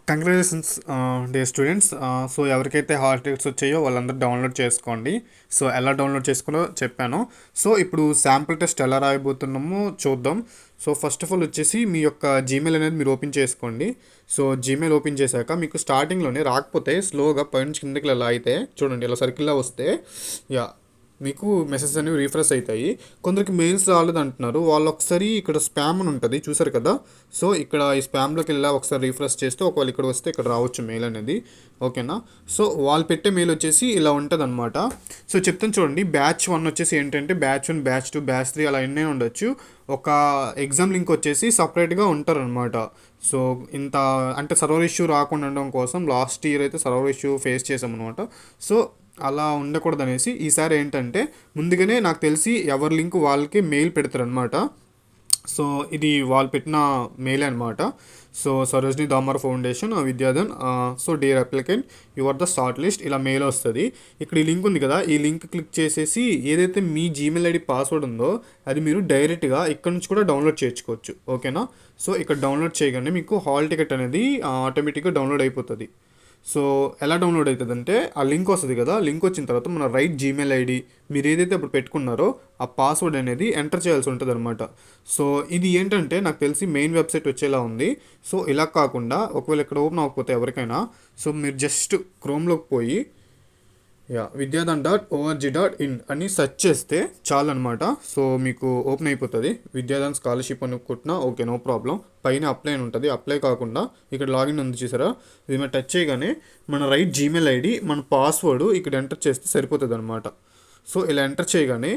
Congratulations day students. So ఎవరికైతే hall tickets వచ్చాయో వాళ్ళందరూ డౌన్లోడ్ చేసుకోండి. సో ఎలా డౌన్లోడ్ చేసుకోవాలో చెప్పాను. సో ఇప్పుడు శాంపుల్ టెస్ట్ ఎలా రాయబోతున్నామో చూద్దాం. సో ఫస్ట్ ఆఫ్ ఆల్ వచ్చేసి మీ యొక్క జీమెయిల్ అనేది మీరు ఓపెన్ చేసుకోండి. సో జీమెయిల్ ఓపెన్ చేశాక మీకు స్టార్టింగ్లోనే రాకపోతే స్లోగా పైనుంచి కిందకి ఇలా అయితే చూడండి, ఇలా సర్కిల్లా వస్తే యా మీకు మెసేజ్ అనేవి రీఫ్రెష్ అవుతాయి. కొందరికి మెయిల్స్ రాలేదు అంటున్నారు, వాళ్ళు ఒకసారి ఇక్కడ స్పామ్ అని ఉంటుంది చూసారు కదా. సో ఇక్కడ ఈ స్పామ్లోకి వెళ్ళా ఒకసారి రీఫ్రెష్ చేస్తే ఒకవేళ ఇక్కడ వస్తే ఇక్కడ రావచ్చు మెయిల్ అనేది. ఓకేనా. సో వాళ్ళు పెట్టే మెయిల్ వచ్చేసి ఇలా ఉంటుంది అనమాట. సో చెప్తాను చూడండి. బ్యాచ్ 1 వచ్చేసి ఏంటంటే బ్యాచ్ 1, బ్యాచ్ 2, బ్యాచ్ 3 అలా ఎన్నే ఉండొచ్చు. ఒక ఎగ్జామ్ లింక్ వచ్చేసి సపరేట్గా ఉంటారనమాట. సో ఇంత అంటే సర్వర్ ఇష్యూ రాకుండా ఉండడం కోసం లాస్ట్ ఇయర్ అయితే సర్వర్ ఇష్యూ ఫేస్ చేసామన్నమాట. సో అలా ఉండకూడదు అనేసి ఈసారి ఏంటంటే ముందుగానే నాకు తెలిసి ఎవరి లింక్ వాళ్ళకి మెయిల్ పెడతారనమాట. సో ఇది వాళ్ళు పెట్టిన మెయిల్ అనమాట. So Sarojini Damar foundation Vidyadhan. So dear applicant, you are the short list, ఇలా మెయిల్ వస్తుంది. ఇక్కడ ఈ లింక్ ఉంది కదా, ఈ లింక్ క్లిక్ చేసేసి ఏదైతే మీ జీమెయిల్ ఐడి పాస్వర్డ్ ఉందో అది మీరు డైరెక్ట్గా ఇక్కడ నుంచి కూడా డౌన్లోడ్ చేసుకోవచ్చు. ఓకేనా. సో ఇక్కడ డౌన్లోడ్ చేయగానే మీకు హాల్ టికెట్ అనేది ఆటోమేటిక్గా డౌన్లోడ్ అయిపోతుంది. సో ఎలా డౌన్లోడ్ అవుతుందంటే ఆ లింక్ వస్తుంది కదా, లింక్ వచ్చిన తర్వాత మన రైట్ జీమెయిల్ ఐడి మీరు ఏదైతే అప్పుడు పెట్టుకున్నారో ఆ పాస్వర్డ్ అనేది ఎంటర్ చేయాల్సి ఉంటుంది అనమాట. సో ఇది ఏంటంటే నాకు తెలిసి మెయిన్ వెబ్సైట్ వచ్చేలా ఉంది. సో ఇలా కాకుండా ఒకవేళ ఇక్కడ ఓపెన్ అవ్వకపోతే ఎవరికైనా, సో మీరు జస్ట్ క్రోమ్లోకి పోయి విద్యాధన్.org.in అని సెర్చ్ చేస్తే చాలు అనమాట. సో మీకు ఓపెన్ అయిపోతుంది. విద్యాధన్ స్కాలర్షిప్ అని కొట్టినా ఓకే, నో ప్రాబ్లం. పైన అప్లై అని ఉంటుంది. అప్లై కాకుండా ఇక్కడ లాగిన్ ఉంది చూసారా, ఇది మేము టచ్ చేయగానే మన రైట్ జీమెయిల్ ఐడి మన పాస్వర్డ్ ఇక్కడ ఎంటర్ చేస్తే సరిపోతుంది అనమాట. సో ఇలా ఎంటర్ చేయగానే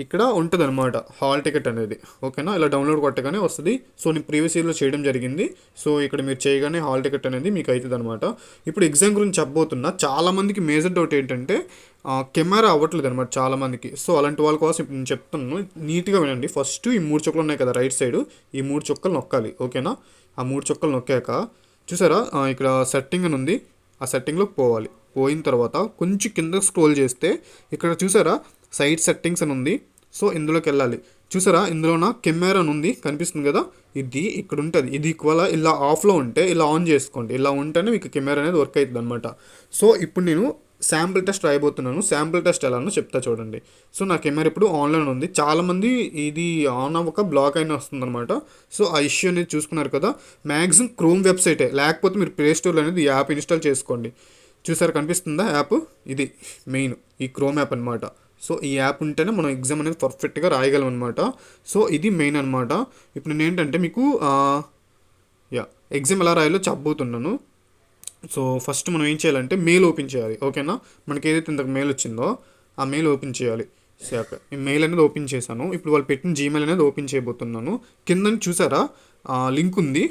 ఇక్కడ ఉంటుంది అనమాట హాల్ టికెట్ అనేది. ఓకేనా. ఇలా డౌన్లోడ్ కొట్టగానే వస్తుంది. సో నేను ప్రీవియస్ ఇయర్లో చేయడం జరిగింది. సో ఇక్కడ మీరు చేయగానే హాల్ టికెట్ అనేది మీకు అవుతుంది అనమాట. ఇప్పుడు ఎగ్జామ్ గురించి చెప్పబోతున్నా. చాలామందికి మేజర్ డౌట్ ఏంటంటే కెమెరా అవ్వట్లేదు అనమాట చాలామందికి. సో అలాంటి వాళ్ళ కోసం ఇప్పుడు నేను చెప్తున్నాను, నీట్గా వినండి. ఫస్ట్ ఈ 3 చుక్కలు ఉన్నాయి కదా రైట్ సైడ్, ఈ 3 చుక్కలు నొక్కాలి. ఓకేనా. ఆ 3 చుక్కలు నొక్కాక చూసారా ఇక్కడ సెట్టింగ్ అని ఉంది, ఆ సెట్టింగ్లోకి పోవాలి. పోయిన తర్వాత కొంచెం కింద స్క్రోల్ చేస్తే ఇక్కడ చూసారా సైట్ సెట్టింగ్స్ అని ఉంది. సో ఇందులోకి వెళ్ళాలి. చూసారా ఇందులో నా కెమెరా అని ఉంది కనిపిస్తుంది కదా, ఇది ఇక్కడ ఉంటుంది. ఇది ఈక్వల్ ఇలా ఆఫ్లో ఉంటే ఇలా ఆన్ చేసుకోండి. ఇలా ఉంటేనే మీకు కెమెరా అనేది వర్క్ అవుతుంది అనమాట. సో ఇప్పుడు నేను శాంపుల్ టెస్ట్ రాయబోతున్నాను. శాంపుల్ టెస్ట్ ఎలానో చెప్తా చూడండి. సో నా కెమెరా ఇప్పుడు ఆన్లైన్ ఉంది. చాలామంది ఇది ఆన్ అవ్వక బ్లాక్ అయినా వస్తుందన్నమాట. సో ఆ ఇష్యూ అనేది చూసుకున్నారు కదా. మ్యాక్సిమం క్రోమ్ వెబ్సైటే, లేకపోతే మీరు ప్లే స్టోర్లో అనేది ఈ యాప్ ఇన్స్టాల్ చేసుకోండి. చూసారు కనిపిస్తుందా యాప్, ఇది మెయిన్ ఈ క్రోమ్ యాప్ అనమాట. సో ఈ యాప్ ఉంటేనే మనం ఎగ్జామ్ అనేది పర్ఫెక్ట్గా రాయగలం అనమాట. సో ఇది మెయిన్ అనమాట. ఇప్పుడు నేను ఏంటంటే మీకు ఎగ్జామ్ ఎలా రాయాలో చెప్పబోతున్నాను. సో ఫస్ట్ మనం ఏం చేయాలంటే మెయిల్ ఓపెన్ చేయాలి. ఓకేనా. మనకి ఏదైతే ఇంతకు మెయిల్ వచ్చిందో ఆ మెయిల్ ఓపెన్ చేయాలి. సో ఈ మెయిల్ అనేది ఓపెన్ చేశాను. ఇప్పుడు వాళ్ళు పెట్టిన జీమెయిల్ అనేది ఓపెన్ చేయబోతున్నాను. కింద చూసారా లింక్ ఉంది.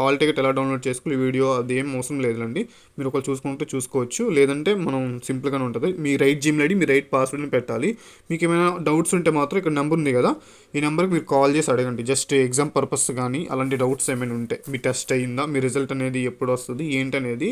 హాల్ టికెట్ ఎలా డౌన్లోడ్ చేసుకోవాలి వీడియో అది ఏం అవసరం లేదండి. మీరు ఒకరు చూసుకుంటే చూసుకోవచ్చు, లేదంటే మనం సింపుల్గానే ఉంటుంది. మీ రైట్ జీమెయిల్ ఐడి మీ రైట్ పాస్వర్డ్ని పెట్టాలి. మీకు ఏమైనా డౌట్స్ ఉంటే మాత్రం ఇక్కడ నెంబర్ ఉంది కదా, ఈ నెంబర్కి మీరు కాల్ చేసి అడగండి. జస్ట్ ఎగ్జామ్ పర్పస్ కానీ అలాంటి డౌట్స్ ఏమైనా ఉంటే, మీ టెస్ట్ అయ్యిందా, మీ రిజల్ట్ అనేది ఎప్పుడు వస్తుంది ఏంటనేది.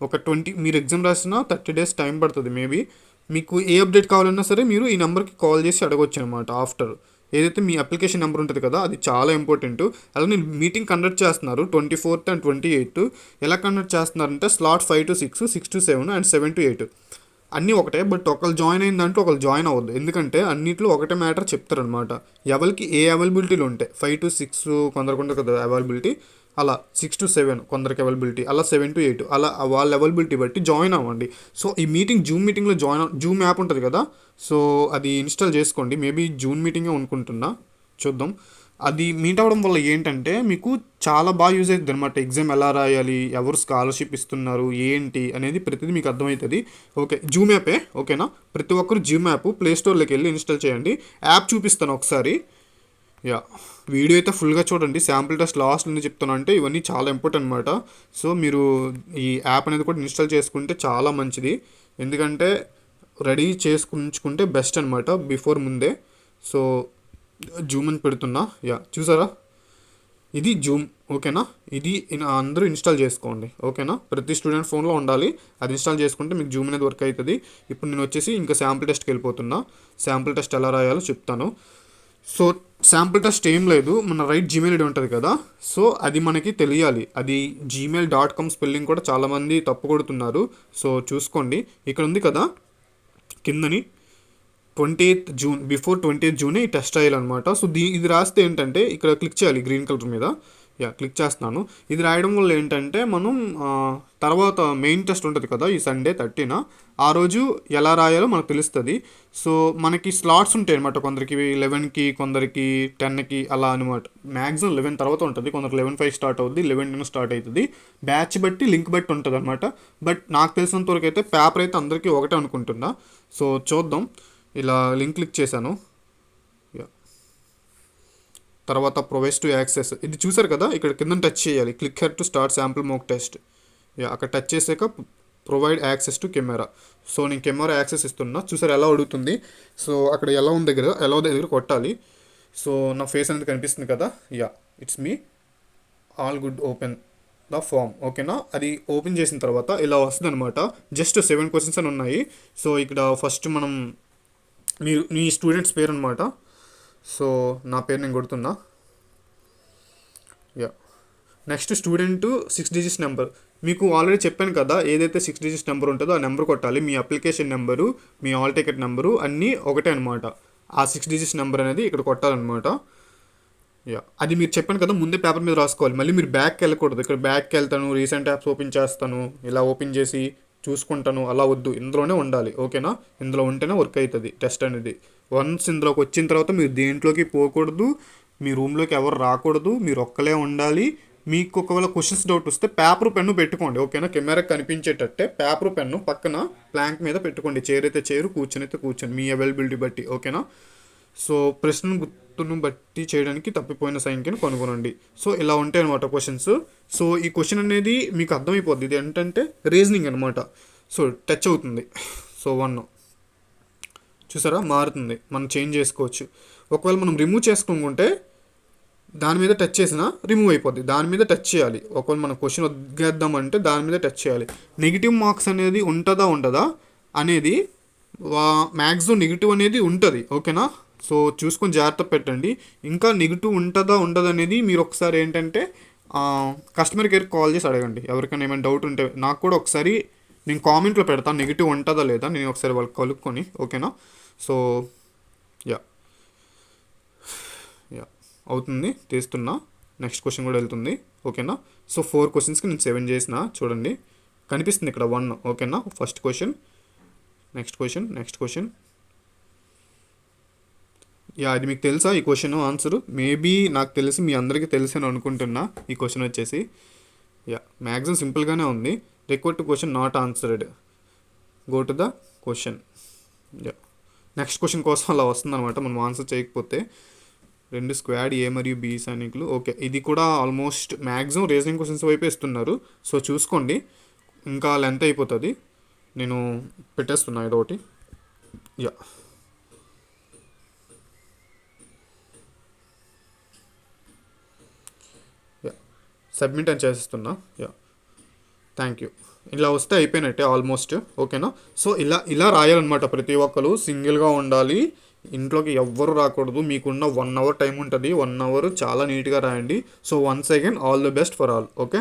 ఒక 20 మీరు ఎగ్జామ్ రాసినా 30 days టైం పడుతుంది మేబీ. మీకు ఏ అప్డేట్ కావాలన్నా సరే మీరు ఈ నెంబర్కి కాల్ చేసి అడగవచ్చు అనమాట. ఆఫ్టర్ ఏదైతే మీ అప్లికేషన్ నెంబర్ ఉంటుంది కదా అది చాలా ఇంపార్టెంట్. అలానే మీటింగ్ కండక్ట్ చేస్తున్నారు 24th and 28th. ఎలా కండక్ట్ చేస్తున్నారంటే slot 5 to 6, 6 to 7 and 7 to 8 అన్నీ ఒకటే. బట్ ఒకళ్ళు జాయిన్ అయిందంటే ఒకళ్ళు జాయిన్ అవ్వద్దు, ఎందుకంటే అన్నింటిలో ఒకటే మ్యాటర్ చెప్తారనమాట. ఎవరికి ఏ అవైలబిలిటీలు ఉంటాయి. 5 to 6 కొందరికి ఉంటుంది కదా అవైలబిలిటీ, అలా 6 to 7 కొందరికి అవైలబిలిటీ, అలా 7 to 8 అలా వాళ్ళ అవైలబిలిటీ బట్టి జాయిన్ అవ్వండి. సో ఈ మీటింగ్ జూమ్ మీటింగ్లో జూమ్ యాప్ ఉంటుంది కదా, సో అది ఇన్స్టాల్ చేసుకోండి. మేబీ జూమ్ మీటింగే అనుకుంటున్నా, చూద్దాం. అది మీట్ అవ్వడం వల్ల ఏంటంటే మీకు చాలా బాగా యూజ్ అవుతుంది అనమాట. ఎగ్జామ్ ఎలా రాయాలి, ఎవరు స్కాలర్షిప్ ఇస్తున్నారు ఏంటి అనేది ప్రతిదీ మీకు అర్థమవుతుంది. ఓకే జూమ్ యాపే. ఓకేనా. ప్రతి ఒక్కరు జూమ్ యాప్ ప్లే స్టోర్లోకి వెళ్ళి ఇన్స్టాల్ చేయండి. యాప్ చూపిస్తాను ఒకసారి. వీడియో అయితే ఫుల్గా చూడండి. శాంపుల్ టెస్ట్ లాస్ట్ నుంచి చెప్తాను, అంటే ఇవన్నీ చాలా ఇంపార్టెంట్ అనమాట. సో మీరు ఈ యాప్ అనేది కూడా ఇన్స్టాల్ చేసుకుంటే చాలా మంచిది, ఎందుకంటే రెడీ చేసుకుంటే బెస్ట్ అనమాట బిఫోర్ ముందే. సో జూమ్ అని పెడుతున్నా. చూసారా ఇది జూమ్. ఓకేనా. ఇది అందరూ ఇన్స్టాల్ చేసుకోండి. ఓకేనా. ప్రతి స్టూడెంట్ ఫోన్లో ఉండాలి. అది ఇన్స్టాల్ చేసుకుంటే మీకు జూమ్ అనేది వర్క్ అవుతుంది. ఇప్పుడు నేను వచ్చేసి ఇంకా శాంపుల్ టెస్ట్కి వెళ్ళిపోతున్నా. శాంపుల్ టెస్ట్ ఎలా రాయాలో చెప్తాను. సో శాంపుల్ టెస్ట్ ఏం లేదు, మన రైట్ జీమెయిల్ ఐడి ఉంటుంది కదా, సో అది మనకి తెలియాలి. అది gmail.com స్పెల్లింగ్ కూడా చాలామంది తప్పు కొడుతున్నారు. సో చూసుకోండి, ఇక్కడ ఉంది కదా కిందని 28th June, before 20th June ఈ టెస్ట్ రాయాలన్నమాట. సో ఇది రాస్తే ఏంటంటే ఇక్కడ క్లిక్ చేయాలి గ్రీన్ కలర్ మీద. క్లిక్ చేస్తున్నాను. ఇది రాయడం వల్ల ఏంటంటే మనం తర్వాత మెయిన్ టెస్ట్ ఉంటుంది కదా ఈ సండే 13న, ఆ రోజు ఎలా రాయాలో మనకు తెలుస్తుంది. సో మనకి స్లాట్స్ ఉంటాయి అనమాట, కొందరికి 11కి, కొందరికి 10కి అలా అనమాట. మ్యాక్సిమం 11 తర్వాత ఉంటుంది, కొందరికి 11:05 స్టార్ట్ అవుతుంది, 11 స్టార్ట్ అవుతుంది. బ్యాచ్ బట్టి లింక్ బట్టి ఉంటుంది అనమాట. బట్ నాకు తెలిసినంత వరకు అయితే పేపర్ అయితే అందరికీ ఒకటే అనుకుంటున్నా. సో చూద్దాం. ఇలా లింక్ క్లిక్ చేశాను. తర్వాత ప్రొవైడ్స్ టు యాక్సెస్, ఇది చూసారు కదా, ఇక్కడ కింద టచ్ చేయాలి. Click her to start sample mock test. అక్కడ టచ్ చేసాక provide access to camera. So నేను కెమెరా యాక్సెస్ ఇస్తున్నా, చూసారు ఎలా అడుగుతుంది. సో అక్కడ ఎలా ఉంది దగ్గర, ఎలా దగ్గర కొట్టాలి. సో నా ఫేస్ అనేది కనిపిస్తుంది కదా. It's me, all good, open the form. ఓకేనా, అది ఓపెన్ చేసిన తర్వాత ఇలా వస్తుంది అనమాట. జస్ట్ 7 క్వశ్చన్స్ అని ఉన్నాయి. సో ఇక్కడ ఫస్ట్ మనం మీ స్టూడెంట్స్ పేరు అనమాట. సో నా పేరు నేను కొడుతున్నా. Next student 6 digits number. మీకు ఆల్రెడీ చెప్పాను కదా, ఏదైతే 6 డిజిట్స్ నెంబర్ ఉంటుందో ఆ నెంబర్ కొట్టాలి. మీ application number, me all ticket number అన్నీ ఒకటే అనమాట. ఆ 6 డిజిట్స్ నెంబర్ అనేది ఇక్కడ కొట్టాలన్నమాట. అది మీరు చెప్పాను కదా, ముందే పేపర్ మీద రాసుకోవాలి. మళ్ళీ మీరు బ్యాక్కి వెళ్ళకూడదు. ఇక్కడ బ్యాక్కి వెళ్తాను, రీసెంట్ యాప్స్ ఓపెన్ చేస్తాను, ఇలా ఓపెన్ చేసి చూసుకుంటాను, అలా వద్దు. ఇందులోనే ఉండాలి. ఓకేనా, ఇందులో ఉంటేనే వర్క్ అవుతుంది టెస్ట్ అనేది. వన్స్ ఇందులోకి వచ్చిన తర్వాత మీరు దేంట్లోకి పోకూడదు, మీ రూమ్లోకి ఎవరు రాకూడదు, మీరు ఒక్కలే ఉండాలి. మీకు ఒకవేళ క్వశ్చన్స్ డౌట్ వస్తే పేపర్ పెన్ను పెట్టుకోండి. ఓకేనా, కెమెరాకి కనిపించేటట్టే పేపర్ పెన్ను పక్కన ప్లాంక్ మీద పెట్టుకోండి. చైర్ అయితే చైరు, కూర్చొని అయితే కూర్చొని, మీ అవైలబిలిటీ బట్టి. ఓకేనా, సో ప్రశ్న గుర్తును బట్టి చేయడానికి తప్పిపోయిన సంఖ్యను కనుగొనండి. సో ఇలా ఉంటాయి అనమాట క్వశ్చన్స్. సో ఈ క్వశ్చన్ అనేది మీకు అర్థమైపోద్ది. ఇది ఏంటంటే రీజనింగ్ అనమాట. సో టచ్ అవుతుంది. సో 1 చూసారా మారుతుంది, మనం చేంజ్ చేసుకోవచ్చు. ఒకవేళ మనం రిమూవ్ చేసుకుంటే దాని మీద టచ్ చేసినా రిమూవ్ అయిపోద్ది. దాని మీద టచ్ చేయాలి. ఒకవేళ మనం క్వశ్చన్ వదిలేద్దామంటే దాని మీద టచ్ చేయాలి. నెగిటివ్ మార్క్స్ అనేది ఉంటుందా ఉండదా అనేది మ్యాక్సిమం నెగిటివ్ అనేది ఉంటుంది. ఓకేనా, సో చూసుకొని జాగ్రత్త పెట్టండి. ఇంకా నెగిటివ్ ఉంటుందా ఉండదు అనేది మీరు ఒకసారి ఏంటంటే కస్టమర్ కేర్కి కాల్ చేసి అడగండి. ఎవరికైనా ఏమైనా డౌట్ ఉంటే నాకు కూడా ఒకసారి నేను కామెంట్లో పెడతాను, నెగిటివ్ ఉంటుందా లేదా, నేను ఒకసారి వాళ్ళకి కలుపుకొని. ఓకేనా, సో యా అవుతుంది, తీస్తున్నా. నెక్స్ట్ క్వశ్చన్ కూడా వెళ్తుంది. ఓకేనా, సో 4 క్వశ్చన్స్కి నేను 7 చేసిన. చూడండి కనిపిస్తుంది ఇక్కడ 1. ఓకేనా, first question, next question, next question. ఇది మీకు తెలుసా ఈ క్వశ్చన్ ఆన్సర్? మేబీ నాకు తెలిసి మీ అందరికీ తెలుసు అని అనుకుంటున్నా. ఈ క్వశ్చన్ వచ్చేసి మ్యాక్సిమం సింపుల్గానే ఉంది. Request to question not answered, go to the question. Next question కోసం అలా వస్తుంది అనమాట, మనం ఆన్సర్ చేయకపోతే. 2 స్క్వాడ్ ఏ మరియు బి సైనికులు. ఓకే, ఇది కూడా ఆల్మోస్ట్ మ్యాక్సిమం రీజనింగ్ క్వశ్చన్స్ వైపు ఇస్తున్నారు. సో చూసుకోండి, ఇంకా లెంత్ అయిపోతుంది. నేను పెట్టేస్తున్నా ఇదొకటి. సబ్మిట్ అని చేసేస్తున్నా. Thank you. ఇలా వస్తే అయిపోయినట్టే ఆల్మోస్ట్. ఓకేనా, సో ఇలా రాయాలన్నమాట. ప్రతి ఒక్కరు సింగిల్గా ఉండాలి, ఇంట్లోకి ఎవ్వరు రాకూడదు. మీకున్న 1 అవర్ టైం ఉంటుంది. 1 అవర్ చాలా నీట్గా రాయండి. So once again all the best for all. Okay.